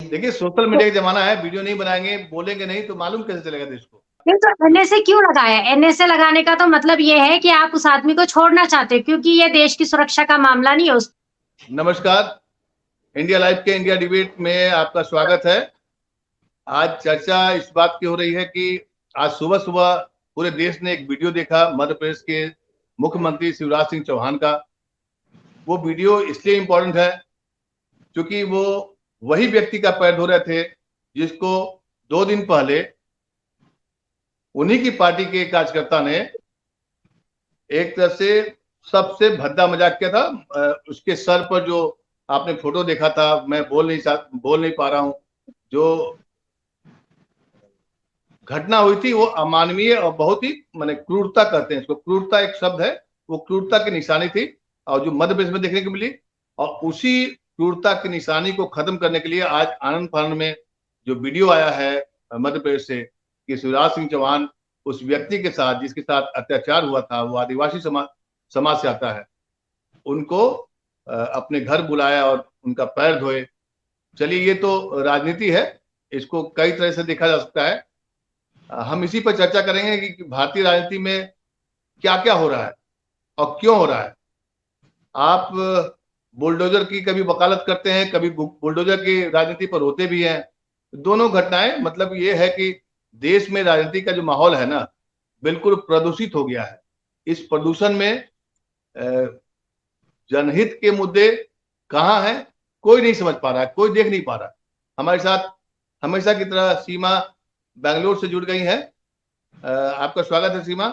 देखिए social media का जमाना है, वीडियो नहीं बनाएंगे, बोलेंगे नहीं तो मालूम कैसे चलेगा देश को। नहीं तो एनएसए क्यों लगाया? एनएसए लगाने का तो मतलब ये है कि आप उस आदमी को छोड़ना चाहते हो, क्योंकि ये देश की सुरक्षा का मामला नहीं है। उस नमस्कार, इंडिया लाइव के इंडिया डिबेट में आपका स्वागत है। आज चर्चा इस बात की हो रही है कि आज सुबह सुबह पूरे देश ने एक वीडियो देखा मध्य प्रदेश के मुख्यमंत्री शिवराज सिंह चौहान का। वो वीडियो इसलिए इम्पोर्टेंट है क्योंकि वो वही व्यक्ति का पैर धो रहे थे जिसको 2 दिन पहले उन्हीं की पार्टी के कार्यकर्ता ने एक तरह से सबसे भद्दा मजाक किया था। उसके सर पर जो आपने फोटो देखा था, मैं बोल नहीं पा रहा हूं, जो घटना हुई थी वो अमानवीय और बहुत ही माने क्रूरता कहते हैं इसको, क्रूरता एक शब्द है, वो क्रूरता की निशानी थी और जो मध्य प्रदेश में देखने को मिली। और उसी क्रूरता की निशानी को खत्म करने के लिए आज आनंद फानंद में जो वीडियो आया है मध्य प्रदेश से कि शिवराज सिंह चौहान उस व्यक्ति के साथ जिसके साथ अत्याचार हुआ था, वो आदिवासी समाज से आता है, उनको अपने घर बुलाया और उनका पैर धोए। चलिए, ये तो राजनीति है, इसको कई तरह से देखा जा सकता है। हम इसी पर चर्चा करेंगे कि भारतीय राजनीति में क्या क्या हो रहा है और क्यों हो रहा है। आप बुलडोजर की कभी वकालत करते हैं, कभी बुलडोजर की राजनीति पर होते भी हैं। दोनों घटनाएं मतलब ये है कि देश में राजनीति का जो माहौल है ना, बिल्कुल प्रदूषित हो गया है। इस प्रदूषण में जनहित के मुद्दे कहाँ हैं कोई नहीं समझ पा रहा है, कोई देख नहीं पा रहा। हमारे साथ हमेशा की तरह सीमा बैंगलोर से जुड़ गई हैं। आपका स्वागत है सीमा।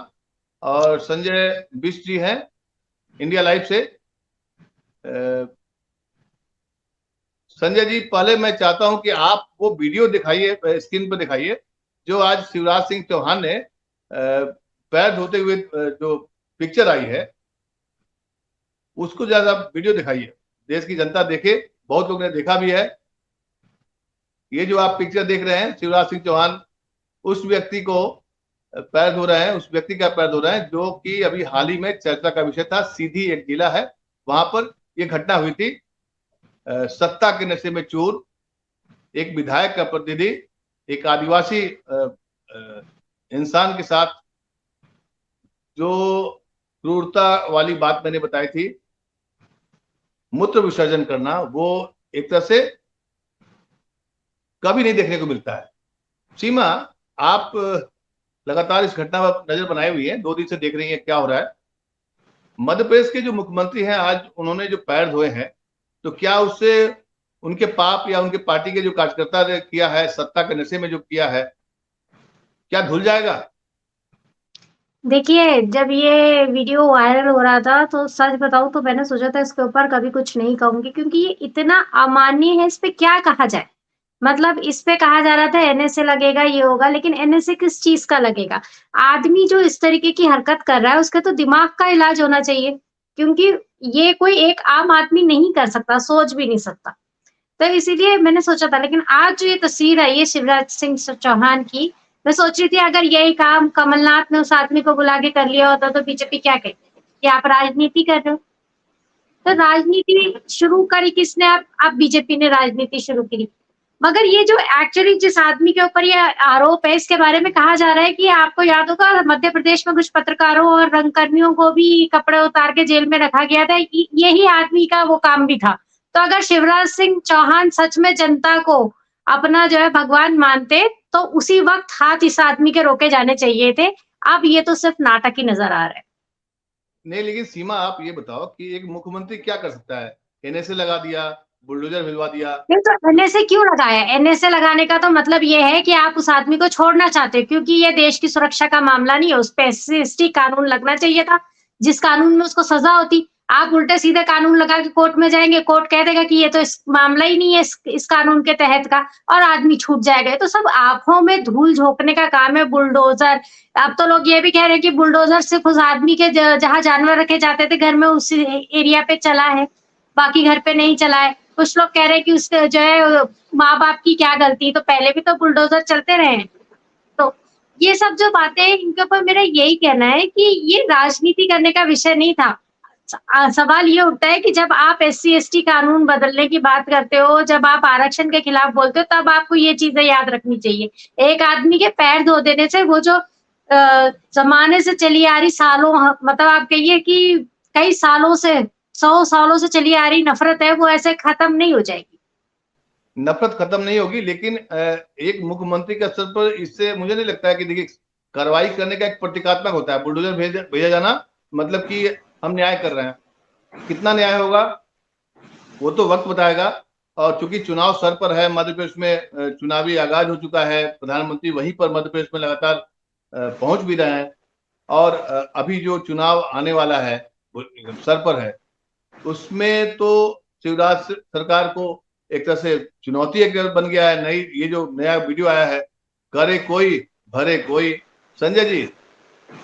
और संजय बिष्ट जी हैं इंडिया लाइव से। संजय जी, पहले मैं चाहता हूं कि आप वो वीडियो दिखाइए, स्क्रीन पर दिखाइए, जो आज शिवराज सिंह चौहान ने पैर धोते हुए जो पिक्चर आई है, उसको ज्यादा वीडियो दिखाइए, देश की जनता देखे। बहुत लोग ने देखा भी है। ये जो आप पिक्चर देख रहे हैं, शिवराज सिंह चौहान उस व्यक्ति को पैर धो रहे हैं, उस व्यक्ति का पैर धो रहे हैं जो कि अभी हाल ही में चर्चा का विषय था। सीधी एक जिला है, वहां पर यह घटना हुई थी। सत्ता के नशे में चूर एक विधायक का प्रतिनिधि एक आदिवासी इंसान के साथ जो क्रूरता वाली बात मैंने बताई थी, मूत्र विसर्जन करना, वो एक तरह से कभी नहीं देखने को मिलता है। सीमा, आप लगातार इस घटना पर नजर बनाई हुई है, 2 दिन से देख रही है क्या हो रहा है। मध्य प्रदेश के जो मुख्यमंत्री हैं, आज उन्होंने जो पैर धोए हैं, तो क्या उससे उनके पाप या उनके पार्टी के जो कार्यकर्ता ने किया है, सत्ता के नशे में जो किया है, क्या धुल जाएगा? देखिए, जब ये वीडियो वायरल हो रहा था तो सच बताऊं तो मैंने सोचा था इसके ऊपर कभी कुछ नहीं कहूंगी, क्योंकि ये इतना अमानवीय है, इस पे क्या कहा जाए। मतलब इस पे कहा जा रहा था एनएसए लगेगा, ये होगा, लेकिन एनएसए किस चीज का लगेगा? आदमी जो इस तरीके की हरकत कर रहा है उसके तो दिमाग का इलाज होना चाहिए, क्योंकि ये कोई एक आम आदमी नहीं कर सकता, सोच भी नहीं सकता। तो इसीलिए मैंने सोचा था, लेकिन आज जो ये तस्वीर आई है शिवराज सिंह चौहान की, मैं सोच रही थी अगर यही काम कमलनाथ ने उस आदमी को बुला के कर लिया होता तो बीजेपी क्या कहती कि आप राजनीति कर रहे हो। तो राजनीति शुरू करी किसने? आप बीजेपी ने राजनीति शुरू की। मगर ये जो एक्चुअली जिस आदमी के ऊपर ये आरोप है, इसके बारे में कहा जा रहा है कि आपको याद होगा मध्य प्रदेश में कुछ पत्रकारों और रंगकर्मियों को भी कपड़े उतार के जेल में रखा गया था, यही आदमी का वो काम भी था। तो अगर शिवराज सिंह चौहान सच में जनता को अपना जो है भगवान मानते तो उसी वक्त हाथ इस आदमी के रोके जाने चाहिए थे। अब ये तो सिर्फ नाटक ही नजर आ रहा है। नहीं, लेकिन सीमा आप ये बताओ कि एक मुख्यमंत्री क्या कर सकता है? एनएसए लगा दिया, बुलडोजर भिजवा दिया। नहीं तो एनएसए क्यों लगाया? एनएसए लगाने का तो मतलब ये है कि आप उस आदमी को छोड़ना चाहते हो, क्योंकि ये देश की सुरक्षा का मामला नहीं है। उस पे एससी कानून लगना चाहिए था, जिस कानून में उसको सजा होती। आप उल्टे सीधे कानून लगा के कोर्ट में जाएंगे, कोर्ट कह देगा कि ये तो इस मामला ही नहीं है इस कानून के तहत का, और आदमी छूट जाएगा। तो सब आंखों में धूल झोंकने का काम है, बुलडोजर। अब तो लोग ये भी कह रहे हैं कि बुलडोजर सिर्फ उस आदमी के जहां जानवर रखे जाते थे घर में उस एरिया पे चला है, बाकी घर पे नहीं चला है। कुछ लोग कह रहे हैं कि उसके जो है माँ बाप की क्या गलती, तो पहले भी तो बुलडोजर चलते रहे हैं। तो ये सब जो बातें हैं इनके ऊपर मेरा यही कहना है कि ये राजनीति करने का विषय नहीं था। सवाल ये उठता है कि जब आप SC/ST कानून बदलने की बात करते हो, जब आप आरक्षण के खिलाफ बोलते हो, तब आपको ये चीजें याद रखनी चाहिए। एक आदमी के पैर धो देने से वो जो जमाने से चली आ रही सालों, मतलब आप कहिए कि कई सालों से, 100 सालों से चली आ रही नफरत है, वो ऐसे खत्म नहीं हो जाएगी। नफरत खत्म नहीं होगी, लेकिन एक मुख्यमंत्री के स्तर पर इससे मुझे नहीं लगता है कि देखिए कार्रवाई करने का एक प्रतीकात्मक होता है। बुलडोजर भेजा जाना मतलब कि हम न्याय कर रहे हैं, कितना न्याय होगा वो तो वक्त बताएगा। और चूंकि चुनाव सर पर है, मध्य प्रदेश में चुनावी आगाज हो चुका है, प्रधानमंत्री वहीं पर मध्य प्रदेश में लगातार पहुंच भी रहे हैं, और अभी जो चुनाव आने वाला है सर पर है, उसमें तो शिवराज सरकार को एक तरह से चुनौती एक बन गया है। नई ये जो नया वीडियो आया है, करे कोई भरे कोई। संजय जी,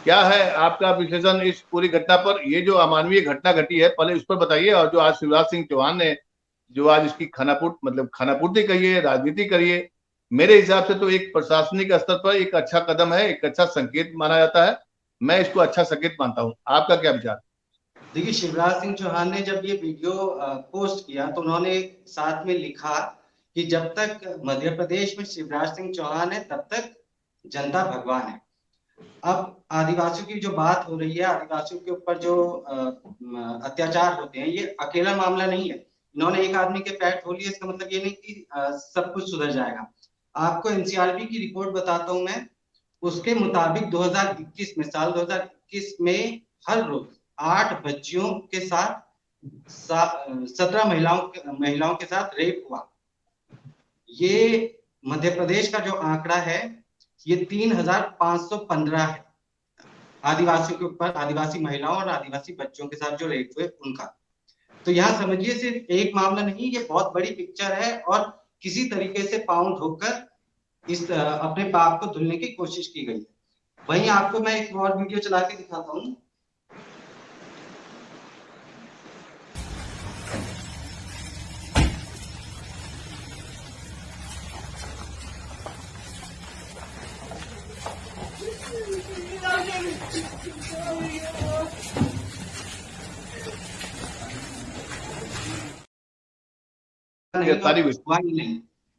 क्या है आपका विश्लेषण इस पूरी घटना पर? ये जो अमानवीय घटना घटी है, पहले उस पर बताइए। और जो आज शिवराज सिंह चौहान ने जो आज इसकी खानापूर्ति करिए, राजनीति करिए, मेरे हिसाब से तो एक प्रशासनिक स्तर पर एक अच्छा कदम है, एक अच्छा संकेत माना जाता है। मैं इसको अच्छा संकेत मानता हूं। आपका क्या विचार? देखिए, शिवराज सिंह चौहान ने जब ये वीडियो पोस्ट किया तो उन्होंने साथ में लिखा कि जब तक मध्य प्रदेश में शिवराज सिंह चौहान है तब तक जनता भगवान है। अब आदिवासियों की जो बात हो रही है, आदिवासियों के ऊपर जो अत्याचार होते हैं, ये अकेला मामला नहीं है। इन्होंने एक आदमी के पैर धो लिए, इसका मतलब ये नहीं कि सब कुछ सुधर जाएगा। आपको NCRB की रिपोर्ट बताता हूं मैं। उसके मुताबिक 2021 में, साल 2021 में हर रोज 8 बच्चियों के साथ 17 महिलाओं के साथ रेप हुआ। ये मध्य प्रदेश का जो आंकड़ा है ये 3515 है आदिवासियों के ऊपर, आदिवासी महिलाओं और आदिवासी बच्चों के साथ जो रेप हुए उनका। तो यहाँ समझिए सिर्फ एक मामला नहीं, ये बहुत बड़ी पिक्चर है और किसी तरीके से पांव धोकर इस अपने पाप को धुलने की कोशिश की गई है। वहीं आपको मैं एक और वीडियो चला के दिखाता हूँ। नहीं,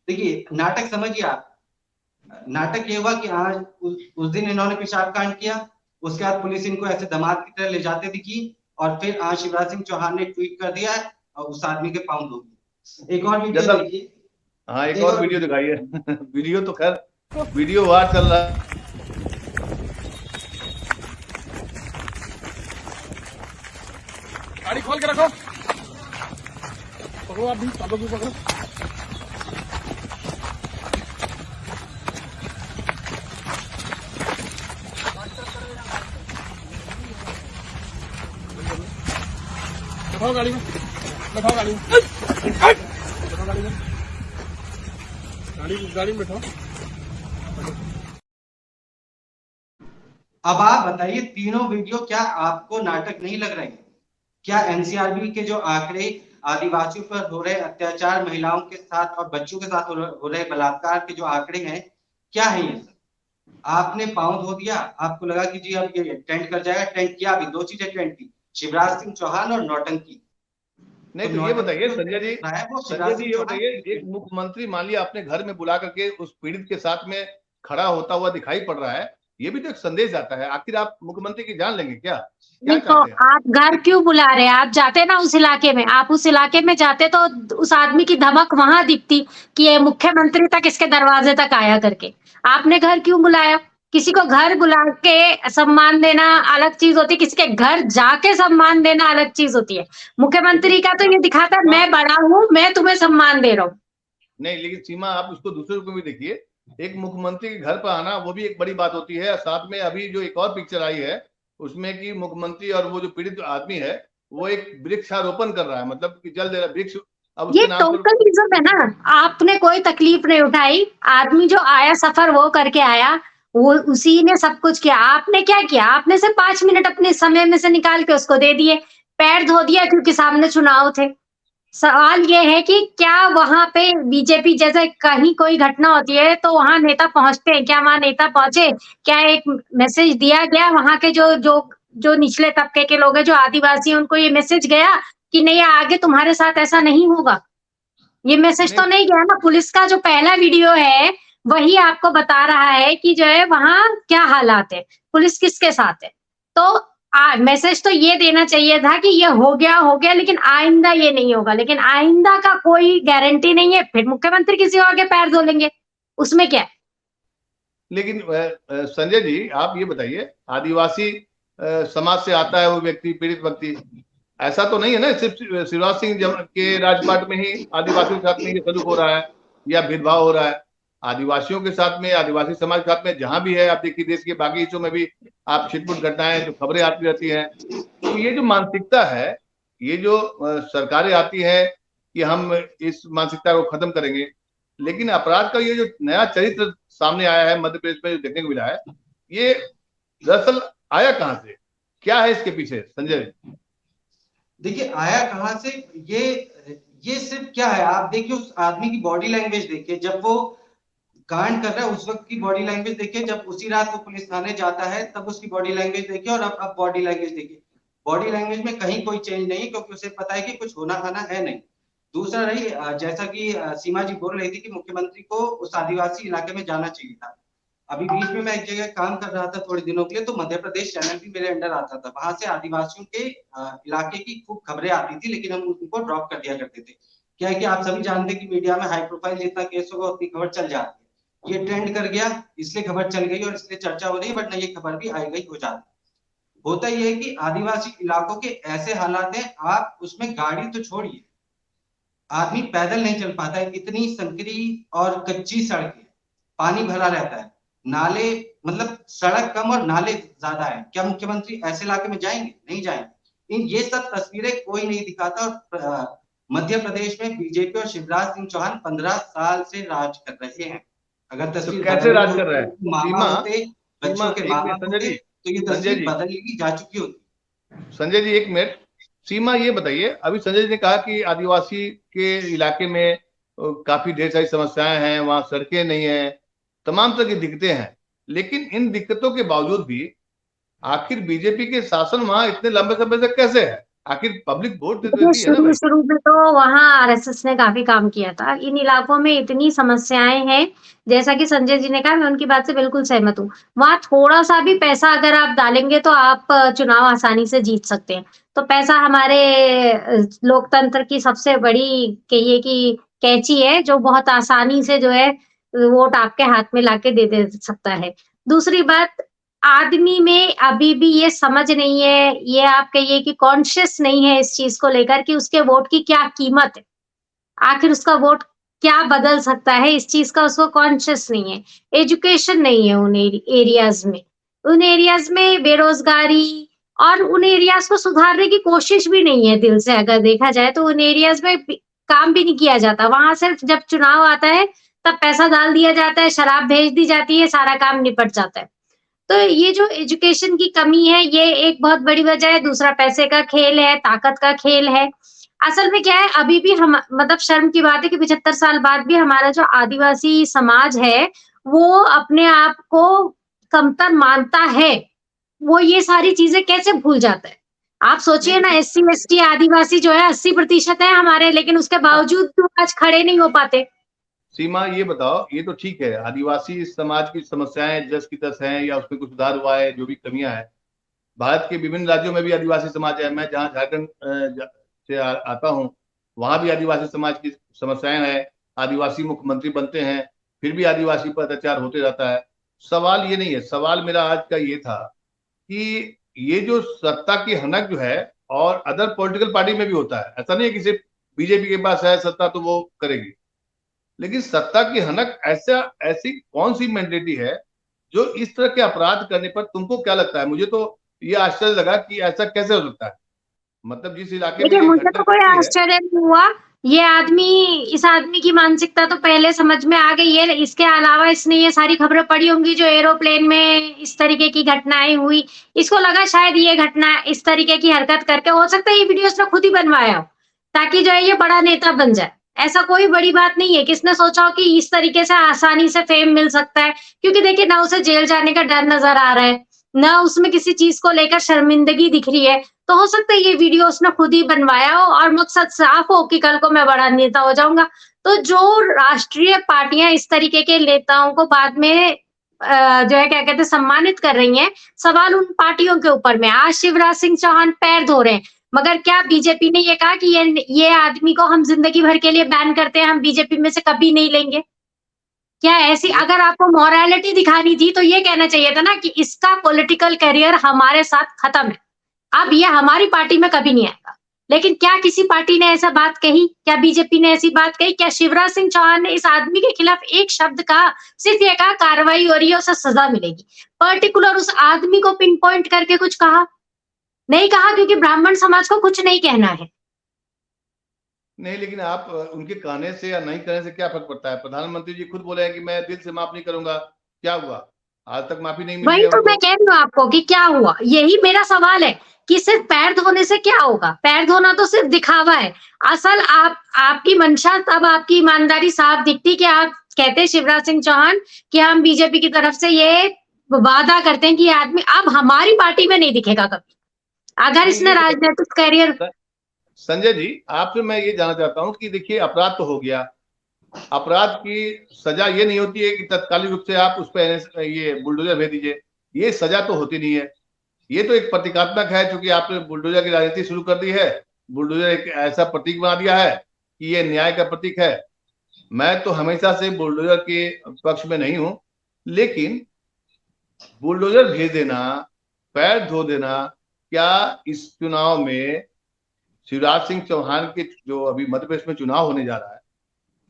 देखिए नाटक समझिए आप। नाटक ये हुआ कि आज उस दिन इन्होंने पेशाब कांड किया, उसके बाद पुलिस इनको ऐसे दामाद की तरह ले जाते दिखी, और फिर आज शिवराज सिंह चौहान ने ट्वीट कर दिया और उस आदमी के पांव धो दिए। एक और वीडियो देखिए। हाँ, एक और वीडियो दिखाइए। वीडियो तो खैर वीडियो वार चल रहा है। गाड़ी खोल के रखो, पकड़ो, आप भी पकड़ो। बैठाओ गाड़ी में, बैठाओ गाड़ी में, बैठाओ गाड़ी में, गाड़ी में बैठाओ। अब आप बताइए, तीनों वीडियो क्या आपको नाटक नहीं लग रहे हैं? क्या NCRB के जो आंकड़े आदिवासियों पर हो रहे अत्याचार, महिलाओं के साथ और बच्चों के साथ हो रहे बलात्कार के जो आंकड़े हैं, क्या है ये सब? आपने पांव धो दिया, आपको लगा कि जी अब ये ट्रेंड कर जाएगा। ट्रेंड किया, अभी 2 चीजें ट्रेंड की, शिवराज सिंह चौहान और नौटंकी। नहीं तो ये बताइए संजय जी, ये बताइए, एक मुख्यमंत्री मान लिया अपने घर में बुला करके उस पीड़ित के साथ में खड़ा होता हुआ दिखाई पड़ रहा है, ये भी तो एक संदेश आता है। आखिर आप मुख्यमंत्री की जान लेंगे क्या? देखो, आप घर क्यों बुला रहे हैं? आप जाते ना उस इलाके में, आप उस इलाके में जाते तो उस आदमी की धमक वहां दिखती कि ये मुख्यमंत्री तक इसके दरवाजे तक आया करके। आपने घर क्यों बुलाया? किसी को घर बुला के सम्मान देना अलग चीज होती है, किसी के घर जाके सम्मान देना अलग चीज होती है। मुख्यमंत्री का तो ये दिखाता है मैं बड़ा हूँ, मैं तुम्हें सम्मान दे रहा हूँ। नहीं, लेकिन सीमा आप उसको दूसरे रूप में भी देखिए। एक मुख्यमंत्री के घर पर आना वो भी एक बड़ी बात होती है। साथ में अभी जो एक और पिक्चर आई है उसमें कि मुख्यमंत्री और वो जो पीड़ित आदमी है वो एक वृक्षारोपण कर रहा है, मतलब कि जल दे रहा वृक्ष। अब ये टोटलिज्म है ना, आपने कोई तकलीफ नहीं उठाई। आदमी जो आया सफर वो करके आया, वो उसी ने सब कुछ किया। आपने क्या किया? आपने सिर्फ 5 मिनट अपने समय में से निकाल के उसको दे दिए, पैर धो दिया क्योंकि सामने चुनाव थे। सवाल ये है कि क्या वहां पे बीजेपी जैसे कहीं कोई घटना होती है तो वहां नेता पहुंचते हैं? क्या वहां नेता पहुंचे? क्या एक मैसेज दिया गया वहां के जो जो निचले तबके के लोग हैं, जो आदिवासी हैं, उनको ये मैसेज गया कि नहीं आगे तुम्हारे साथ ऐसा नहीं होगा? ये मैसेज तो नहीं गया ना। पुलिस का जो पहला वीडियो है वही आपको बता रहा है कि जो है वहां क्या हालात है, पुलिस किसके साथ है। तो मैसेज तो ये देना चाहिए था कि ये हो गया, लेकिन आइंदा ये नहीं होगा। लेकिन आइंदा का कोई गारंटी नहीं है, फिर मुख्यमंत्री किसी और के पैर धो लेंगे, उसमें क्या है? लेकिन संजय जी आप ये बताइए, आदिवासी समाज से आता है वो व्यक्ति, पीड़ित व्यक्ति, ऐसा तो नहीं है ना सिर्फ शिवराज सिंह के राजपाट में ही आदिवासियों के साथ में ये सलूक हो रहा है या भेदभाव हो रहा है। आदिवासियों के साथ में, आदिवासी समाज के साथ में जहां भी है, आप देखिए देश के बाकी हिस्सों में भी आप छिटपुट घटनाएं जो खबरें आती रहती हैं। तो ये जो मानसिकता है, ये जो सरकारें आती है कि हम इस मानसिकता को खत्म करेंगे, लेकिन अपराध का ये जो नया चरित्र सामने आया है मध्य प्रदेश में, जो देखने को मिला है, ये दरअसल आया कहां से, क्या है इसके पीछे संजय? देखिए आया कहां से, ये सिर्फ क्या है, आप देखिए उस आदमी की बॉडी लैंग्वेज देखिए, जब वो कांड कर रहा है उस वक्त की बॉडी लैंग्वेज देखिए, जब उसी रात वो पुलिस थाने जाता है तब उसकी बॉडी लैंग्वेज देखिए, और अब बॉडी लैंग्वेज देखिए। बॉडी लैंग्वेज में कहीं कोई चेंज नहीं है, क्योंकि उसे पता है कि कुछ होना खाना है नहीं। दूसरा रही, जैसा कि सीमा जी बोल रही थी कि मुख्यमंत्री को उस आदिवासी इलाके में जाना चाहिए था। अभी बीच में मैं एक जगह काम कर रहा था थोड़े दिनों के लिए, तो मध्य प्रदेश चैनल भी मेरे अंडर आता था। वहां से आदिवासियों के इलाके की खूब खबरें आती थी, लेकिन हम उनको ड्रॉप कर दिया करते थे। क्या है कि आप सभी जानते हैं कि मीडिया में हाई प्रोफाइल जितना केस होगा उतनी खबर चल जाती है। ये ट्रेंड कर गया, इसलिए खबर चल गई और इसलिए चर्चा हो रही है, वरना ये खबर भी आई गई हो जाती। होता यह है कि आदिवासी इलाकों के ऐसे हालात हैं, आप उसमें गाड़ी तो छोड़िए, आदमी पैदल नहीं चल पाता है। इतनी संकरी और कच्ची सड़क है, पानी भरा रहता है, नाले, मतलब सड़क कम और नाले ज्यादा है। क्या मुख्यमंत्री ऐसे इलाके में जाएंगे? नहीं जाएंगे। ये सब तस्वीरें कोई नहीं दिखाता। और मध्य प्रदेश में बीजेपी और शिवराज सिंह चौहान 15 साल से राज कर रहे हैं। अगर तस्वीर कैसे राज कर रहे हैं? मामा होते, बच्चों के मामा होते, तो ये तस्वीर बदल जा चुकी होती। संजय जी एक मिनट, सीमा ये बताइए, अभी संजय जी ने कहा कि आदिवासी के इलाके में काफी ढेर सारी समस्याएं हैं, वहां सड़कें नहीं है, तमाम तरह की दिक्कतें हैं, लेकिन इन दिक्कतों के बावजूद भी आखिर बीजेपी के शासन वहां इतने लंबे समय से कैसे है? आखिर पब्लिक वोट देती है ना भाई। शुरू में तो वहाँ आरएसएस ने काफी काम किया था। इन इलाकों में इतनी समस्याएं हैं, जैसा कि संजय जी ने कहा, मैं उनकी बात से बिल्कुल सहमत हूँ। वहाँ थोड़ा सा भी पैसा अगर आप डालेंगे तो आप चुनाव आसानी से जीत सकते हैं। तो पैसा हमारे लोकतंत्र की सबसे बड़ी कहिए कि कैंची है, जो बहुत आसानी से जो है वोट आपके हाथ में लाके दे सकता है। दूसरी बात, आदमी में अभी भी ये समझ नहीं है, ये आप कहिए कि कॉन्शियस नहीं है इस चीज को लेकर कि उसके वोट की क्या कीमत है, आखिर उसका वोट क्या बदल सकता है, इस चीज का उसको कॉन्शियस नहीं है। एजुकेशन नहीं है उन एरियाज में, उन एरियाज में बेरोजगारी, और उन एरियाज को सुधारने की कोशिश भी नहीं है दिल से। अगर देखा जाए तो उन एरियाज में काम भी नहीं किया जाता। वहां सिर्फ जब चुनाव आता है तब पैसा डाल दिया जाता है, शराब भेज दी जाती है, सारा काम निपट जाता है। तो ये जो एजुकेशन की कमी है, ये एक बहुत बड़ी वजह है। दूसरा पैसे का खेल है, ताकत का खेल है। असल में क्या है, अभी भी हम, मतलब शर्म की बात है कि 75 साल बाद भी हमारा जो आदिवासी समाज है वो अपने आप को कमतर मानता है। वो ये सारी चीजें कैसे भूल जाता है? आप सोचिए ना, SC ST आदिवासी जो है 80% है हमारे, लेकिन उसके बावजूद तो आज खड़े नहीं हो पाते। सीमा ये बताओ, ये तो ठीक है आदिवासी समाज की समस्याएं जस की तस हैं या उसमें कुछ सुधार हुआ है, जो भी कमियां हैं, भारत के विभिन्न राज्यों में भी आदिवासी समाज है। मैं जहाँ झारखंड से आता हूँ वहां भी आदिवासी समाज की समस्याएं हैं। आदिवासी मुख्यमंत्री बनते हैं, फिर भी आदिवासी पर अत्याचार होते रहता है। सवाल ये नहीं है, सवाल मेरा आज का ये था कि ये जो सत्ता की हनक जो है, और अदर पॉलिटिकल पार्टी में भी होता है, ऐसा नहीं है कि सिर्फ बीजेपी के पास है सत्ता तो वो करेगी, लेकिन सत्ता की हनक ऐसी कौन सी मेंटेलिटी है जो इस तरह के अपराध करने पर, तुमको क्या लगता है? मुझे तो ये आश्चर्य लगा कि ऐसा कैसे हो सकता है। मतलब जिस इलाके में मुझे तो कोई आश्चर्य नहीं हुआ। ये आदमी, इस आदमी की मानसिकता तो पहले समझ में आ गई है। इसके अलावा इसने ये सारी खबरें पढ़ी होंगी जो एरोप्लेन में इस तरीके की घटनाएं हुई, इसको लगा शायद ये घटना, इस तरीके की हरकत करके हो सकता है ये वीडियो इसने खुद ही बनवाया हो ताकि जो है ये बड़ा नेता बन जाए। ऐसा कोई बड़ी बात नहीं है। किसने सोचा हो कि इस तरीके से आसानी से फेम मिल सकता है? क्योंकि देखिए ना उसे जेल जाने का डर नजर आ रहा है, ना उसमें किसी चीज को लेकर शर्मिंदगी दिख रही है। तो हो सकता है ये वीडियो उसने खुद ही बनवाया हो और मकसद साफ हो कि कल को मैं बड़ा नेता हो जाऊंगा। तो जो राष्ट्रीय पार्टियां इस तरीके के नेताओं को बाद में जो है क्या कहते हैं सम्मानित कर रही हैं, सवाल उन पार्टियों के ऊपर में। आज शिवराज सिंह चौहान पैर धो रहे हैं, मगर क्या बीजेपी ने ये कहा कि ये आदमी को हम जिंदगी भर के लिए बैन करते हैं, हम बीजेपी में से कभी नहीं लेंगे? क्या ऐसी अगर आपको मॉरलिटी दिखानी थी तो ये कहना चाहिए था ना कि इसका पॉलिटिकल करियर हमारे साथ खत्म है, अब ये हमारी पार्टी में कभी नहीं आएगा। लेकिन क्या किसी पार्टी ने ऐसा बात कही? क्या बीजेपी ने ऐसी बात कही? क्या शिवराज सिंह चौहान ने इस आदमी के खिलाफ एक शब्द कहा? सिर्फ ये कहा कार्रवाई हो रही है, उसे सजा मिलेगी। पर्टिकुलर उस आदमी को पिन पॉइंट करके कुछ कहा नहीं? कहा, क्योंकि ब्राह्मण समाज को कुछ नहीं कहना है। नहीं, लेकिन आप उनके कहने से या नहीं कहने से क्या फर्क पड़ता है? प्रधानमंत्री जी खुद बोले हैं कि मैं दिल से माफ नहीं करूंगा। क्या हुआ? आज तक माफी नहीं मिली वही है तो उनको। मैं कह रही हूँ आपको कि क्या हुआ, यही मेरा सवाल है कि सिर्फ पैर धोने से क्या होगा? पैर धोना तो सिर्फ दिखावा है। असल आपकी मंशा तब आपकी ईमानदारी साफ दिखती कि आप कहते शिवराज सिंह चौहान कि हम बीजेपी की तरफ से ये वादा करते हैं कि ये आदमी अब हमारी पार्टी में नहीं दिखेगा कभी, अगर इसने राजनीतिक करियर। संजय जी, आपसे मैं ये जानना चाहता हूँ कि देखिए, अपराध तो हो गया, अपराध की सजा ये नहीं होती है कि तत्कालिक रूप से आप उस पर ये बुलडोजर भेज दीजिए, ये सजा तो होती नहीं है। ये तो एक प्रतीकात्मक है, क्योंकि आपने बुलडोजर की राजनीति शुरू कर दी है। बुलडोजर एक ऐसा प्रतीक बना दिया है कि ये न्याय का प्रतीक है। मैं तो हमेशा से बुलडोजर के पक्ष में नहीं हूं, लेकिन बुलडोजर भेज देना, पैर धो देना, क्या इस चुनाव में शिवराज सिंह चौहान के जो अभी मध्य प्रदेश में चुनाव होने जा रहा है,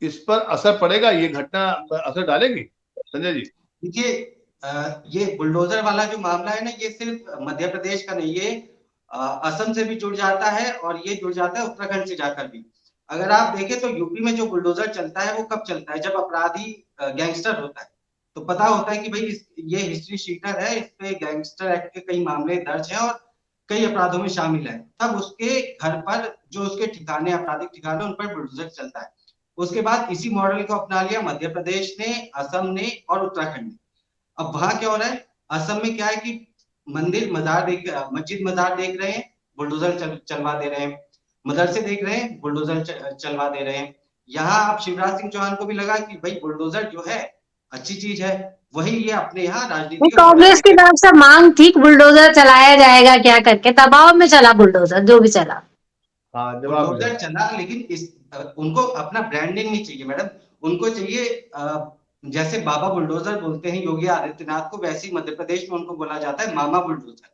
इस पर असर पड़ेगा? ये घटना असर डालेगी संजय जी? देखिए, ये बुलडोजर वाला जो मामला है ना, ये सिर्फ मध्य प्रदेश का नहीं है, असम से भी जुड़ जाता है और ये जुड़ जाता है उत्तराखंड से जाकर भी। अगर आप देखें तो यूपी में जो बुलडोजर चलता है वो कब चलता है? जब अपराधी गैंगस्टर होता है, तो पता होता है कि भाई ये हिस्ट्री शीटर है, इस पे गैंगस्टर एक्ट के कई मामले दर्ज हैं और कई अपराधों में शामिल है। तब उसके घर पर जो उसके ठिकाने, आपराधिक ठिकाने, उन पर बुलडोजर चलता है। उसके बाद इसी मॉडल को अपना लिया मध्य प्रदेश ने, असम ने और उत्तराखंड ने। अब वहां क्या हो रहा है? असम में क्या है कि मंदिर मजार देख, मस्जिद मजार देख रहे हैं, बुलडोजर चलवा दे रहे हैं। मदरसे देख रहे हैं, बुलडोजर चलवा दे रहे हैं। यहाँ आप शिवराज सिंह चौहान को भी लगा कि भाई बुलडोजर जो है अच्छी चीज है, वही ये अपने यहाँ राजनीति कांग्रेस की तरफ से मांग थी बुलडोजर चलाया जाएगा क्या करके, दबाव में चला बुलडोजर, जो भी चला। हाँ, बुलडोजर चला, लेकिन इस उनको अपना ब्रांडिंग नहीं चाहिए मैडम, उनको चाहिए जैसे बाबा बुलडोजर बोलते हैं योगी आदित्यनाथ को, वैसे ही मध्य प्रदेश में उनको बोला जाता है मामा बुलडोजर।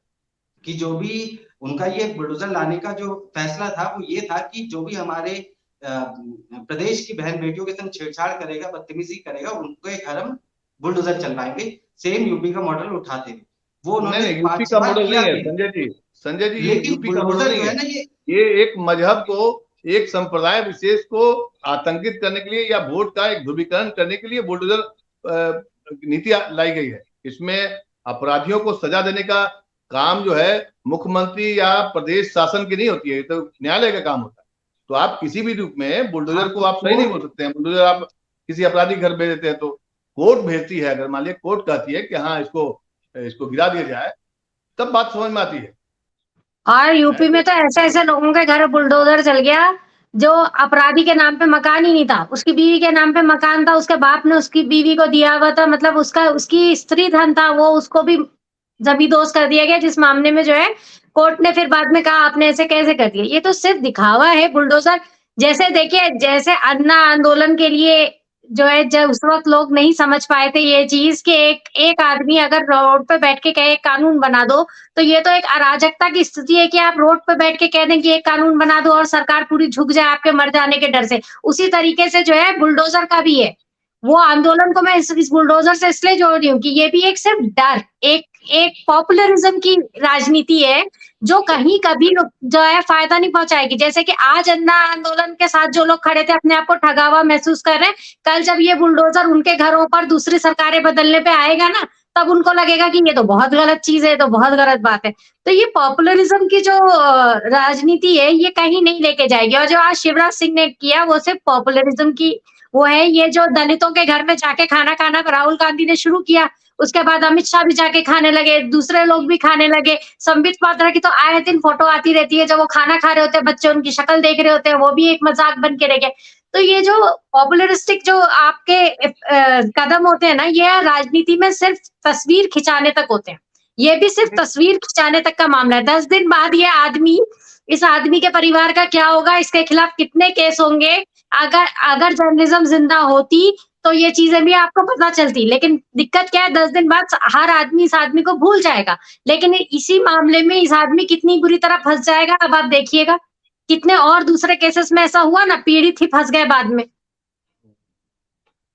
कि जो भी उनका ये बुलडोजर लाने का जो फैसला था वो ये था कि जो भी हमारे प्रदेश की बहन बेटियों के संग छेड़छाड़ करेगा, बदतमीजी करेगा, उनके घर हम बुलडोजर चलवाएंगे। सेम यूपी का मॉडल उठाते हुए वो उन्होंने यूपी का मॉडल नहीं है संजय जी। संजय जी, ये यूपी का मॉडल नहीं है। ये एक मजहब को, एक संप्रदाय विशेष को आतंकित करने के लिए या वोट का एक ध्रुवीकरण करने के लिए बुलडोजर नीति लाई गई है। इसमें अपराधियों को सजा देने का काम जो है मुख्यमंत्री या प्रदेश शासन की नहीं होती है, तो न्यायालय का काम होता है। तो आप किसी भी रूप में बुलडोजर को आप सही नहीं बोल सकते हैं। बुलडोजर आप किसी अपराधी घर भेज देते हैं तो कोर्ट भेजती है, अगर मान लिया कोर्ट कहती है कि हाँ इसको गिरा दिया जाए, तब बात समझ में आती है। और यूपी में तो ऐसे ऐसे लोगों के घर बुलडोजर चल गया जो अपराधी के नाम पे मकान ही नहीं था, उसकी बीवी के नाम पे मकान था, उसके बाप ने उसकी बीवी को दिया हुआ था, मतलब उसकी स्त्री धन था, वो उसको भी जमींदोज कर दिया गया, जिस मामले में जो है कोर्ट ने फिर बाद में कहा आपने ऐसे कैसे कर दिया। ये तो सिर्फ दिखावा है बुलडोजर। जैसे देखिए, जैसे अन्ना आंदोलन के लिए जो है, जब उस वक्त लोग नहीं समझ पाए थे ये चीज कि एक आदमी अगर रोड पे बैठ के कहे कानून बना दो, तो ये तो एक अराजकता की स्थिति है कि आप रोड पे बैठ के कह दें कि एक कानून बना दो और सरकार पूरी झुक जाए आपके मर जाने के डर से। उसी तरीके से जो है बुलडोजर का भी है। वो आंदोलन को मैं इस बुलडोजर से इसलिए जोड़ रही हूँ कि ये भी एक सिर्फ डर, एक पॉपुलरिज्म की राजनीति है जो कहीं कभी जो है फायदा नहीं पहुंचाएगी। जैसे कि आज अन्ना आंदोलन के साथ जो लोग खड़े थे अपने आप को ठगावा महसूस कर रहे हैं, कल जब ये बुलडोजर उनके घरों पर दूसरी सरकारें बदलने पे आएगा ना, तब उनको लगेगा कि ये तो बहुत गलत चीज है, तो बहुत गलत बात है। तो ये पॉपुलरिज्म की जो राजनीति है ये कहीं नहीं लेके जाएगी। और जो आज शिवराज सिंह ने किया वो सिर्फ पॉपुलरिज्म की वो है ये जो दलितों के घर में जाके खाना खाना राहुल गांधी ने शुरू किया, उसके बाद अमित शाह भी जाके खाने लगे, दूसरे लोग भी खाने लगे। संबित पात्रा की तो आए दिन फोटो आती रहती है, जब वो खाना खा रहे होते हैं, बच्चे उनकी शक्ल देख रहे होते हैं, वो भी एक मजाक बन के रह गए। तो ये जो पॉपुलरिस्टिक जो आपके कदम होते हैं ना, ये राजनीति में सिर्फ तस्वीर खिंचाने तक होते हैं। ये भी सिर्फ तस्वीर खिंचाने तक का मामला है। 10 दिन बाद ये आदमी, इस आदमी के परिवार का क्या होगा, इसके खिलाफ कितने केस होंगे, अगर जर्नलिज्म जिंदा होती तो ये चीजें भी आपको पता चलती। लेकिन दिक्कत क्या है, 10 दिन बाद हर आदमी इस आदमी को भूल जाएगा। लेकिन इसी मामले में इस आदमी कितनी बुरी तरह फंस जाएगा, अब आप देखिएगा। कितने और दूसरे केसेस में ऐसा हुआ ना, पीड़ित ही फंस गए बाद में।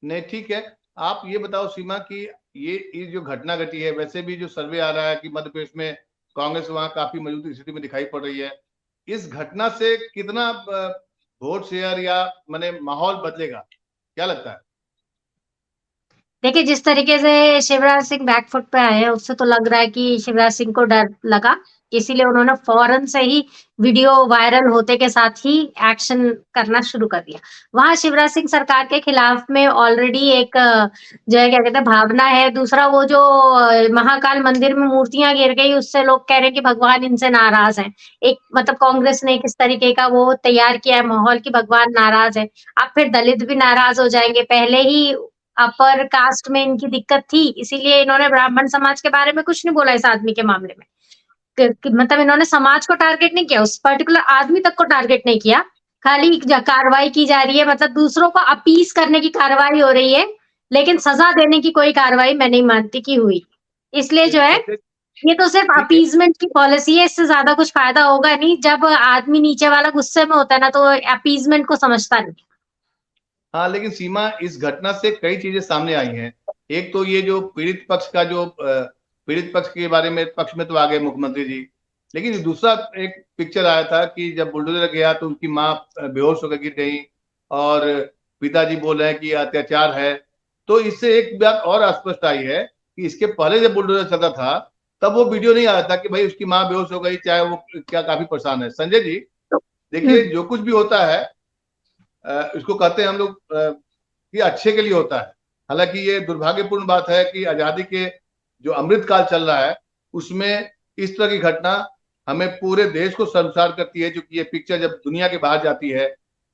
नहीं, ठीक है। आप ये बताओ सीमा की ये जो घटना घटी है, वैसे भी जो सर्वे आ रहा है कि मध्य प्रदेश में कांग्रेस वहां काफी मजबूत स्थिति में दिखाई पड़ रही है, इस घटना से कितना वोट शेयर या माने माहौल बदलेगा, क्या लगता है? देखिए, जिस तरीके से शिवराज सिंह बैकफुट पे आए हैं, उससे तो लग रहा है कि शिवराज सिंह को डर लगा, इसीलिए उन्होंने फौरन से ही वीडियो वायरल होते के साथ ही एक्शन करना शुरू कर दिया। वहां शिवराज सिंह सरकार के खिलाफ में ऑलरेडी एक जो है क्या कहते हैं भावना है। दूसरा वो जो महाकाल मंदिर में मूर्तियां गिर गई, उससे लोग कह रहे हैं कि भगवान इनसे नाराज है। एक मतलब कांग्रेस ने किस तरीके का वो तैयार किया है माहौल की भगवान नाराज है। अब फिर दलित भी नाराज हो जाएंगे। पहले ही अपर कास्ट में इनकी दिक्कत थी, इसीलिए इन्होंने ब्राह्मण समाज के बारे में कुछ नहीं बोला इस आदमी के मामले में। मतलब इन्होंने समाज को टारगेट नहीं किया, उस पर्टिकुलर आदमी तक को टारगेट नहीं किया, खाली कार्रवाई की जा रही है। मतलब दूसरों को अपीस करने की कार्रवाई हो रही है, लेकिन सजा देने की कोई कार्रवाई मैं नहीं मानती कि हुई। इसलिए जो है ये तो सिर्फ अपीजमेंट की पॉलिसी है, इससे ज्यादा कुछ फायदा होगा नहीं। जब आदमी नीचे वाला गुस्से में होता है ना, तो अपीजमेंट को समझता नहीं। हाँ, लेकिन सीमा, इस घटना से कई चीजें सामने आई हैं। एक तो ये जो पीड़ित पक्ष का जो पीड़ित पक्ष के बारे में पक्ष में तो आ गए मुख्यमंत्री जी, लेकिन दूसरा एक पिक्चर आया था कि जब बुलडोजर गया तो उनकी माँ बेहोश होकर गिर गई और पिताजी बोल रहे हैं कि अत्याचार है। तो इससे एक बात और स्पष्ट आई है कि इसके पहले जब बुलडोजर चलता था तब वो वीडियो नहीं आया था कि भाई उसकी माँ बेहोश हो गई, चाहे वो क्या काफी परेशान है। संजय जी, देखिए, जो कुछ भी होता है इसको कहते हैं हम लोग कि अच्छे के लिए होता है। हालांकि ये दुर्भाग्यपूर्ण बात है कि आजादी के जो अमृत काल चल रहा है उसमें इस तरह की घटना हमें पूरे देश को शर्मसार करती है। क्योंकि ये पिक्चर जब दुनिया के बाहर जाती है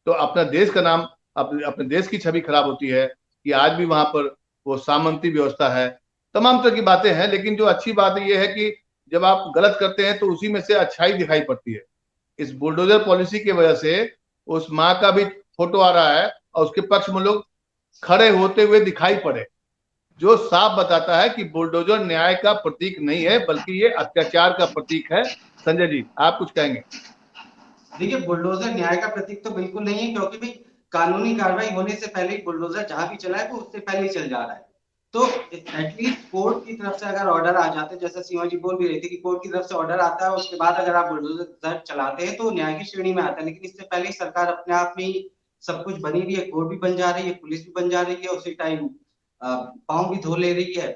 तो अपना देश का नाम, अपने देश की छवि खराब होती है कि आज भी वहां पर वो सामंती व्यवस्था है, तमाम तरह की बातें हैं। लेकिन जो अच्छी बात ये है कि जब आप गलत करते हैं तो उसी में से अच्छाई दिखाई पड़ती है। इस बुलडोजर पॉलिसी की वजह से उस माँ का भी फोटो आ रहा है और उसके पक्ष में लोग खड़े होते हुए दिखाई पड़े, जो साफ बताता है कि बुलडोजर न्याय का प्रतीक नहीं है बल्कि ये अत्याचार का प्रतीक है। संजय जी, आप कुछ कहेंगे? देखिए, बुलडोजर न्याय का प्रतीक तो बिल्कुल नहीं है, क्योंकि भाई कानूनी कार्रवाई होने से पहले ही बुलडोजर जहां भी चला है वो उससे पहले ही चल जा रहा है। तो एटलीस्ट कोर्ट की तरफ से अगर ऑर्डर आ जाते, जैसा सीमा जी बोल भी रही थी कि कोर्ट की तरफ से ऑर्डर आता है, उसके बाद अगर आप बुलडोजर चलाते हैं तो न्याय की श्रेणी में आता है। लेकिन इससे पहले ही सरकार अपने आप में ही सब कुछ बनी रही है, कोर्ट भी बन जा रही है, पुलिस भी बन जा रही है, उसी टाइम पाँव भी धो ले रही है।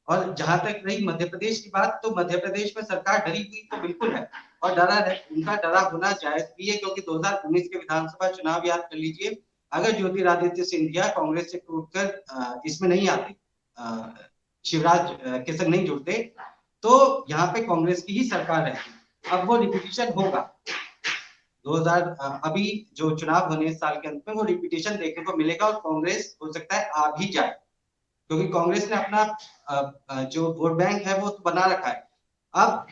और जहां तक रही मध्य प्रदेश की बात, तो मध्य प्रदेश में सरकार डरी हुई तो बिल्कुल है, और उनका डरा होना जायज भी है, क्योंकि 2019 के विधानसभा चुनाव याद कर लीजिए। अगर ज्योतिरादित्य सिंधिया कांग्रेस से टूटकर इसमें नहीं आते, शिवराज के संग नहीं जुड़ते, तो यहाँ पे कांग्रेस की ही सरकार रहती। अब वो रिपीटिशन होगा 2000 अभी जो चुनाव होने इस साल के अंत में, वो रिपीटिशन देखने को मिलेगा और कांग्रेस हो सकता है आ भी जाए, क्योंकि कांग्रेस ने अपना जो वोट बैंक है वो तो बना रखा है। अब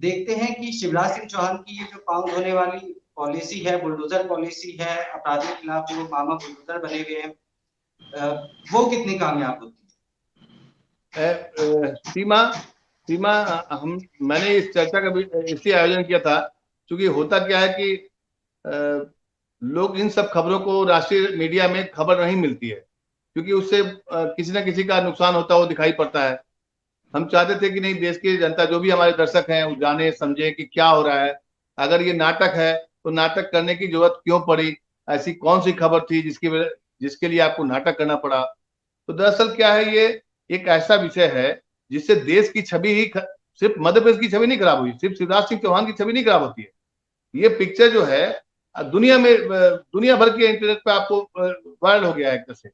देखते हैं कि शिवराज सिंह चौहान की ये जो पांव धोने वाली पॉलिसी है, बुलडोजर पॉलिसी है, अपराधियों के खिलाफ जो मामा बुलडोजर बने हुए हैं, वो कितनी कामयाब होती है। सीमा, मैंने इस चर्चा का भी इसलिए आयोजन किया था क्योंकि होता क्या है कि लोग इन सब खबरों को राष्ट्रीय मीडिया में खबर नहीं मिलती है, क्योंकि उससे किसी ना किसी का नुकसान होता है वो दिखाई पड़ता है। हम चाहते थे कि नहीं, देश की जनता, जो भी हमारे दर्शक हैं, वो जाने समझे कि क्या हो रहा है। अगर ये नाटक है तो नाटक करने की जरूरत क्यों पड़ी, ऐसी कौन सी खबर थी जिसके लिए आपको नाटक करना पड़ा। तो दरअसल क्या है, ये एक ऐसा विषय है जिससे देश की छवि ही, सिर्फ मध्य प्रदेश की छवि नहीं खराब हुई, सिर्फ शिवराज सिंह चौहान की छवि नहीं खराब होती है। ये पिक्चर जो है दुनिया भर के इंटरनेट पे आपको वायरल हो गया है एक तरह से।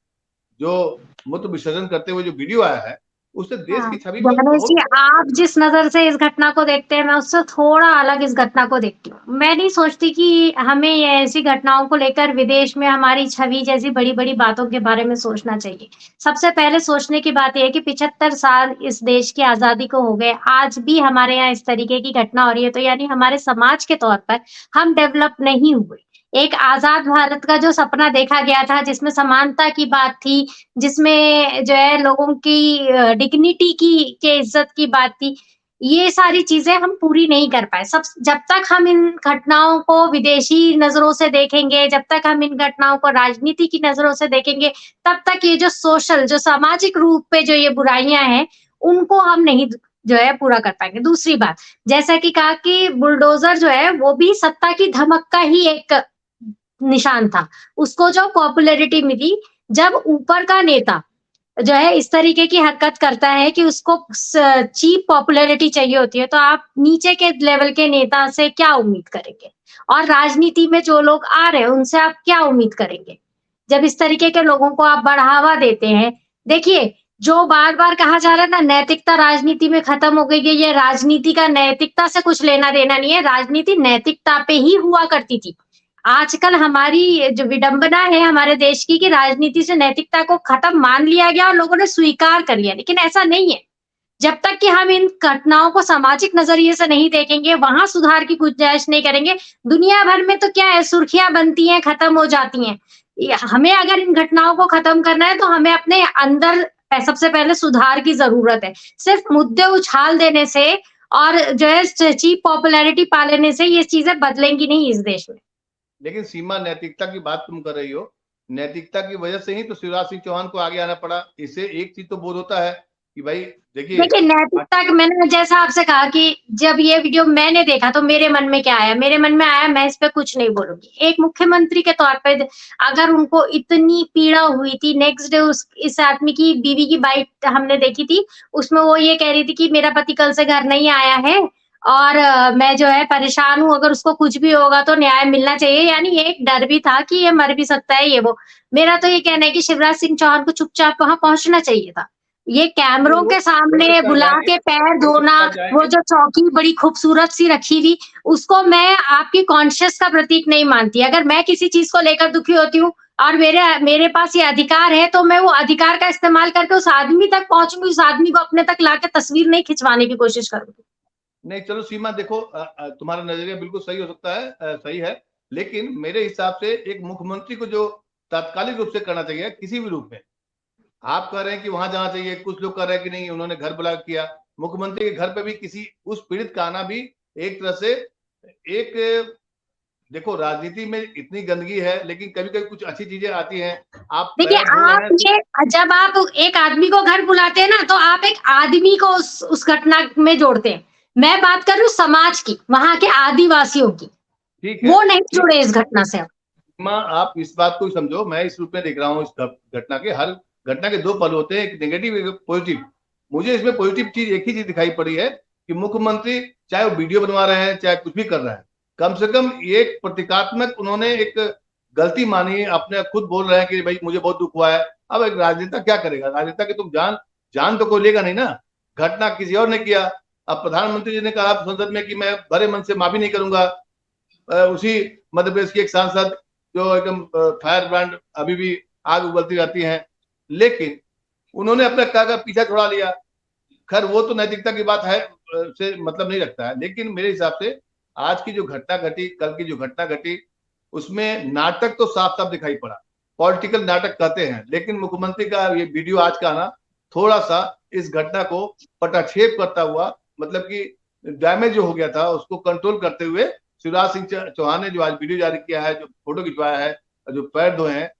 जो मूत्र विसर्जन करते हुए जो वीडियो आया है, उससे देश की छवि पर गणेश जी, बहुत आप जिस नजर से इस घटना को देखते हैं, मैं उससे थोड़ा अलग इस घटना को देखती हूँ। मैं नहीं सोचती कि हमें ये ऐसी घटनाओं को लेकर विदेश में हमारी छवि जैसी बड़ी-बड़ी बातों के बारे में सोचना चाहिए। सबसे पहले सोचने की बात ये है कि 75 साल इस देश की आज़ादी को हो गए, आज भी हमारे यहाँ इस तरीके की घटना हो रही है, तो यानी हमारे समाज के तौर पर हम डेवलप नहीं हुए। एक आज़ाद भारत का जो सपना देखा गया था, जिसमें समानता की बात थी, जिसमें जो है लोगों की डिग्निटी की के इज्जत की बात थी, ये सारी चीज़ें हम पूरी नहीं कर पाए। सब जब तक हम इन घटनाओं को विदेशी नज़रों से देखेंगे, जब तक हम इन घटनाओं को राजनीति की नज़रों से देखेंगे, तब तक ये जो सोशल, जो सामाजिक रूप पे जो ये बुराइयाँ हैं, उनको हम नहीं जो है पूरा कर पाएँगे। दूसरी बात, जैसा कि कहा कि बुलडोज़र जो है, वो भी सत्ता की धमक का ही एक निशान था। उसको जो पॉपुलैरिटी मिली, जब ऊपर का नेता जो है इस तरीके की हरकत करता है कि उसको चीप पॉपुलैरिटी चाहिए होती है, तो आप नीचे के लेवल के नेता से क्या उम्मीद करेंगे? और राजनीति में जो लोग आ रहे हैं, उनसे आप क्या उम्मीद करेंगे? जब इस तरीके के लोगों को आप बढ़ावा देते हैं, देखिए, जो बार-बार कहा जा रहा है ना, नैतिकता राजनीति में खत्म हो गई है, ये राजनीति का नैतिकता से कुछ लेना-देना नहीं है, राजनीति नैतिकता पे ही हुआ करती थी। आजकल हमारी जो विडंबना है हमारे देश की कि राजनीति से नैतिकता को खत्म मान लिया गया और लोगों ने स्वीकार कर लिया, लेकिन ऐसा नहीं है। जब तक कि हम इन घटनाओं को सामाजिक नजरिए से नहीं देखेंगे, वहां सुधार की गुंजाइश नहीं करेंगे, दुनिया भर में तो क्या है, सुर्खियां बनती हैं, खत्म हो जाती हैं। हमें अगर इन घटनाओं को खत्म करना है, तो हमें अपने अंदर सबसे पहले सुधार की जरूरत है। सिर्फ मुद्दे उछाल देने से और जो है चीप पॉपुलैरिटी पा लेने से ये चीजें बदलेंगी नहीं इस देश में। लेकिन सीमा, नैतिकता की बात तुम कर रही हो, नैतिकता की वजह से ही तो शिवराज सिंह चौहान को आगे आना पड़ा। इससे एक चीज तो बोध होता है कि भाई देखिए, नैतिकता की मैंने जैसा आपसे कहा कि जब ये वीडियो मैंने देखा तो मेरे मन में क्या आया? मेरे मन में आया, मैं इस पे कुछ नहीं बोलूंगी। एक मुख्यमंत्री के तौर पे अगर उनको इतनी पीड़ा हुई थी, नेक्स्ट डे इस आदमी की बीवी की बाइट हमने देखी थी, उसमें वो ये कह रही थी कि मेरा पति कल से घर नहीं आया है और मैं जो है परेशान हूँ, अगर उसको कुछ भी होगा तो न्याय मिलना चाहिए। यानी एक डर भी था कि ये मर भी सकता है, ये वो। मेरा तो ये कहना है कि शिवराज सिंह चौहान को चुपचाप वहां पहुंचना चाहिए था। ये कैमरों के सामने बुला के पैर धोना, वो जो चौकी बड़ी खूबसूरत सी रखी थी, उसको मैं आपकी कॉन्शियस का प्रतीक नहीं मानती। अगर मैं किसी चीज को लेकर दुखी होती हूँ और मेरे पास ये अधिकार है, तो मैं वो अधिकार का इस्तेमाल करके उस आदमी तक पहुंचूंगी, उस आदमी को अपने तक लाके तस्वीर नहीं खिंचवाने की कोशिश करूंगी। नहीं, चलो सीमा, देखो तुम्हारा नजरिया बिल्कुल सही हो सकता है, सही है, लेकिन मेरे हिसाब से एक मुख्यमंत्री को जो तात्कालिक रूप से करना चाहिए किसी भी रूप में, आप कह रहे हैं कि वहां जाना चाहिए, कुछ लोग कह रहे हैं कि नहीं, उन्होंने घर बुला किया। मुख्यमंत्री के घर पे भी किसी उस पीड़ित का आना भी एक तरह से एक, देखो राजनीति में इतनी गंदगी है, लेकिन कभी कभी कुछ अच्छी चीजें आती हैं। आप देखिए, आप ये जब आप एक आदमी को घर बुलाते हैं ना, तो आप एक आदमी को उस घटना में जोड़ते हैं। मैं बात कर रही हूँ समाज की, वहां के आदिवासियों की, ठीक है, वो नहीं जुड़े इस घटना से। माँ, आप इस बात को समझो, मैं इस रूप में देख रहा हूँ, इस घटना के हर घटना के दो पहलू होते हैं, एक नेगेटिव एक पॉजिटिव। मुझे इसमें पॉजिटिव चीज एक ही चीज दिखाई पड़ी है कि मुख्यमंत्री चाहे वो वीडियो बनवा रहे हैं, चाहे कुछ भी कर रहे हैं, कम से कम एक प्रतीकात्मक उन्होंने एक गलती मानी है, अपने खुद बोल रहे हैं कि भाई मुझे बहुत दुख हुआ है। अब एक राजनेता क्या करेगा? राजनेता की तुम जान तो कोई लेगा नहीं ना। घटना किसी और ने किया। अब प्रधानमंत्री जी ने कहा संसद में कि मैं भरे मन से माफी नहीं करूंगा। उसी मध्य प्रदेश की एक सांसद जो एकदम फायर ब्रांड अभी भी आग उगलती रहती हैं, लेकिन उन्होंने अपना कागज पीछा छुड़ा लिया। खैर वो तो नैतिकता की बात है, से मतलब नहीं रखता है, लेकिन मेरे हिसाब से आज की जो घटना घटी, कल की जो घटना घटी, उसमें नाटक तो साफ साफ दिखाई पड़ा। पॉलिटिकल नाटक कहते हैं, लेकिन मुख्यमंत्री का ये वीडियो आज का आना थोड़ा सा इस घटना को पटाक्षेप करता हुआ, मतलब कि डैमेज जो हो गया था उसको कंट्रोल करते हुए शिवराज सिंह चौहान ने जो आज वीडियो जारी किया है, जो फोटो खिंचवाया है, जो पैर धोए हैं।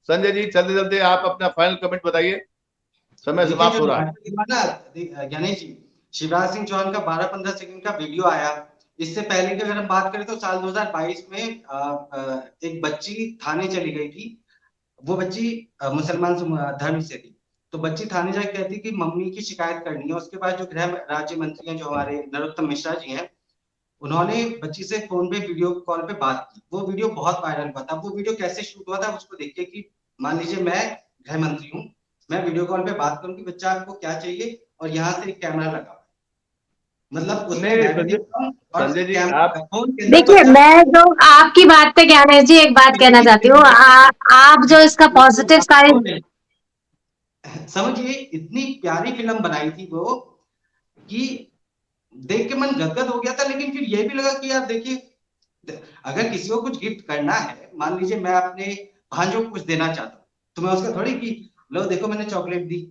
संजय जी, चलते चलते आप अपना फाइनल कमेंट बताइए, समय समाप्त हो रहा है। गणेश जी, शिवराज सिंह चौहान का 12-15 सेकंड का वीडियो आया। इससे पहले की अगर हम बात करें तो साल 2022 में एक बच्ची थाने चली गई थी। वो बच्ची मुसलमान धर्म से थी, तो बच्ची थाने जाके कहती कि मम्मी की शिकायत करनी है। उसके बाद जो गृह राज्य मंत्री हैं, जो हमारे नरोत्तम मिश्रा जी हैं, उन्होंने बच्ची से फोन पे वीडियो कॉल पे बात की। वो वीडियो बहुत वायरल हुआ था। वो वीडियो कैसे शूट हुआ था उसको देखिए कि मान लीजिए मैं गृह मंत्री हूँ, मैं वीडियो कॉल पे बात करूँ कि बच्चा आपको क्या चाहिए, और यहाँ से एक कैमरा लगा हुआ है। मतलब उसमें नहीं मैं भी संजय, दिख रहा हूँ और संजय जी कैमरा आप फोन के अंदर देखिए, बच्चा मैं जो आपकी बात पे ज्ञानेश जी एक बात कहना चाहती हूँ, आप जो इसका पॉजिटिव साइड, समझिए इतनी प्यारी फिल्म बनाई थी वो कि देख के मन गदगद हो गया था। लेकिन फिर ये भी लगा कि यार देखिए, अगर किसी को कुछ गिफ्ट करना है, मान लीजिए मैं अपने भांजों को कुछ देना चाहता हूँ, तो मैं उसका थोड़ी कि लो देखो मैंने चॉकलेट दी,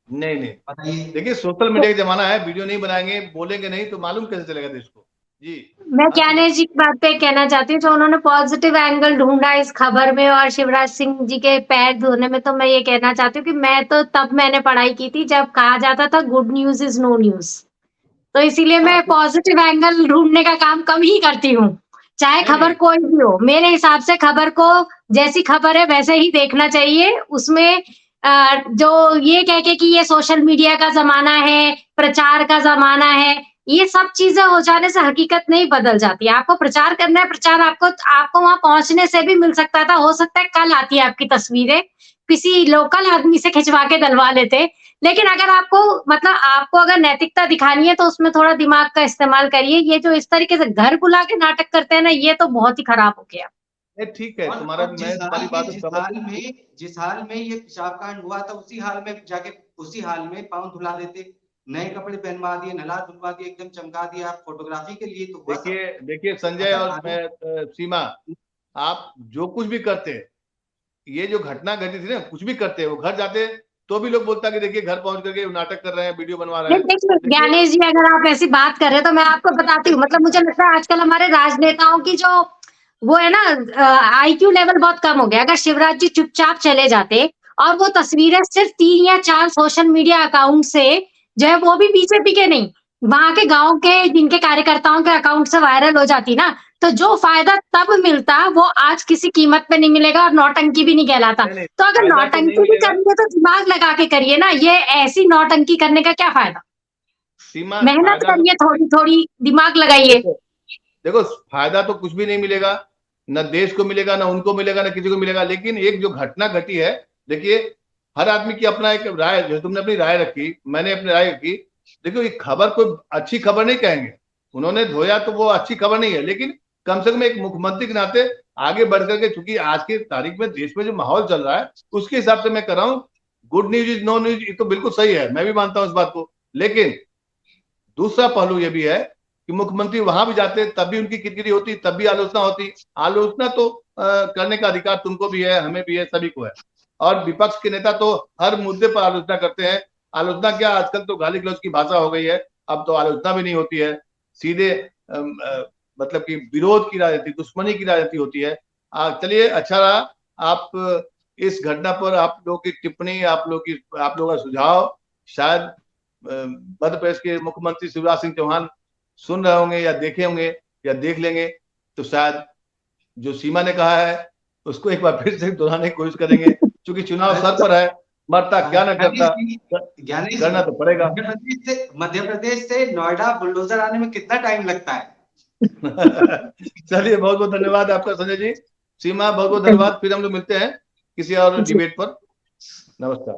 नहीं नहीं, बताइए। देखिए सोशल मीडिया का जमाना है, वीडियो नहीं बनाएंगे बोलेंगे नहीं तो मालूम कैसे चलेगा देश को। जी मैं हाँ सीमा। ज्ञानेश जी की बात पे कहना चाहती हूँ, जो उन्होंने पॉजिटिव एंगल ढूंढा इस खबर में और शिवराज सिंह जी के पैर धोने में, तो मैं ये कहना चाहती हूँ कि मैं तो तब मैंने पढ़ाई की थी जब कहा जाता था good news is no news. तो इसीलिए हाँ मैं पॉजिटिव एंगल ढूंढने का काम कम ही करती हूँ, चाहे नहीं खबर नहीं, कोई भी हो। मेरे हिसाब से खबर को जैसी खबर है वैसे ही देखना चाहिए। उसमें जो ये कह के कि ये सोशल मीडिया का जमाना है, प्रचार का जमाना है, ये सब चीजें हो जाने से हकीकत नहीं बदल जाती। आपको प्रचार करना है, प्रचार आपको आपको वहां पहुंचने से भी मिल सकता था। हो सकता है कल आती है आपकी तस्वीरें किसी लोकल आदमी से खिंचवा के डलवा लेते। लेकिन अगर आपको मतलब आपको अगर नैतिकता दिखानी है तो उसमें थोड़ा दिमाग का इस्तेमाल करिए। ये जो इस तरीके से घर बुला के नाटक करते हैं ना, ये तो बहुत ही खराब हो गया। नहीं ठीक है, तुम्हारा और मैं तुम्हारी बात को समझ। जिस हाल में ये पेशाब कांड हुआ था, उसी हाल में जाके उसी हाल में पाँव धुला देते, नए कपड़े पहनवा दिए, नला धुलवा दिए, एकदम चमका दिया। फोटोग्राफी के लिए तो हुआ सब। देखिए देखिए संजय अगर और आगे मैं सीमा, आप जो कुछ भी करते, ये जो घटना घटी थी ना, कुछ भी करते वो घर जाते तो भी लोग बोलता कि देखिए घर पहुंच करके नाटक कर रहे हैं, वीडियो बनवा रहे नहीं हैं। देखिए देखिए ज्ञानेश जी, अगर आप ऐसी बात कर रहे हैं तो मैं आपको बताती हूँ। मतलब मुझे लगता है आजकल हमारे राजनेताओं की जो वो है ना, आईक्यू लेवल बहुत कम हो गया। अगर शिवराज जी चुपचाप चले जाते और वो तस्वीरें सिर्फ 3 या 4 सोशल मीडिया अकाउंट से, जो है वो भी बीजेपी के नहीं, वहां के गांव के जिनके कार्यकर्ताओं के अकाउंट से वायरल हो जाती ना, तो जो फायदा तब मिलता वो आज किसी कीमत पे नहीं मिलेगा और नौटंकी भी नहीं कहलाता। नहीं नहीं, तो अगर फायदा तो नहीं नौटंकी भी मिलेगा करनी है तो दिमाग लगा के करिए ना, ये ऐसी नौटंकी करने का क्या फायदा। सीमा, मेहनत फायदा तो करिए, थोड़ी थोड़ी दिमाग लगाइए। देखो, देखो फायदा तो कुछ भी नहीं मिलेगा, न देश को मिलेगा, न उनको मिलेगा, न किसी को मिलेगा। लेकिन एक जो घटना घटी है, देखिए हर आदमी की अपना एक राय, जो तुमने अपनी राय रखी, मैंने अपनी राय रखी। देखो ये खबर कोई अच्छी खबर नहीं कहेंगे, उन्होंने धोया तो वो अच्छी खबर नहीं है, लेकिन कम से कम एक मुख्यमंत्री के नाते आगे बढ़ करके, चूंकि आज की तारीख में देश में जो माहौल चल रहा है उसके हिसाब से मैं कर रहा हूँ। Good news is no news, ये तो बिल्कुल सही है, मैं भी मानता हूँ इस बात को। लेकिन दूसरा पहलू ये भी है कि मुख्यमंत्री वहां भी जाते तब भी उनकी किरकिरी होती, तब भी आलोचना होती। आलोचना तो करने का अधिकार तुमको भी है, हमें भी है, सभी को है। और विपक्ष के नेता तो हर मुद्दे पर आलोचना करते हैं। आलोचना क्या, आजकल तो गाली गलौज की भाषा हो गई है, अब तो आलोचना भी नहीं होती है, सीधे मतलब कि विरोध की राजनीति, दुश्मनी की राजनीति होती है। चलिए अच्छा रहा, आप इस घटना पर आप लोगों की टिप्पणी, आप लोगों का सुझाव शायद मध्य प्रदेश के मुख्यमंत्री शिवराज सिंह चौहान सुन रहे होंगे या देखे होंगे या देख लेंगे, तो शायद जो सीमा ने कहा है उसको एक बार फिर से दोहराने की कोशिश करेंगे, क्योंकि चुनाव सर पर है, मरता क्या न करता, ज्ञानेश जी, करना तो पड़ेगा। मध्य प्रदेश से नोएडा बुलडोजर आने में कितना टाइम लगता है? चलिए बहुत बहुत धन्यवाद आपका संजय जी, सीमा बहुत बहुत धन्यवाद। फिर हम लोग मिलते हैं किसी और जी। डिबेट पर। नमस्कार।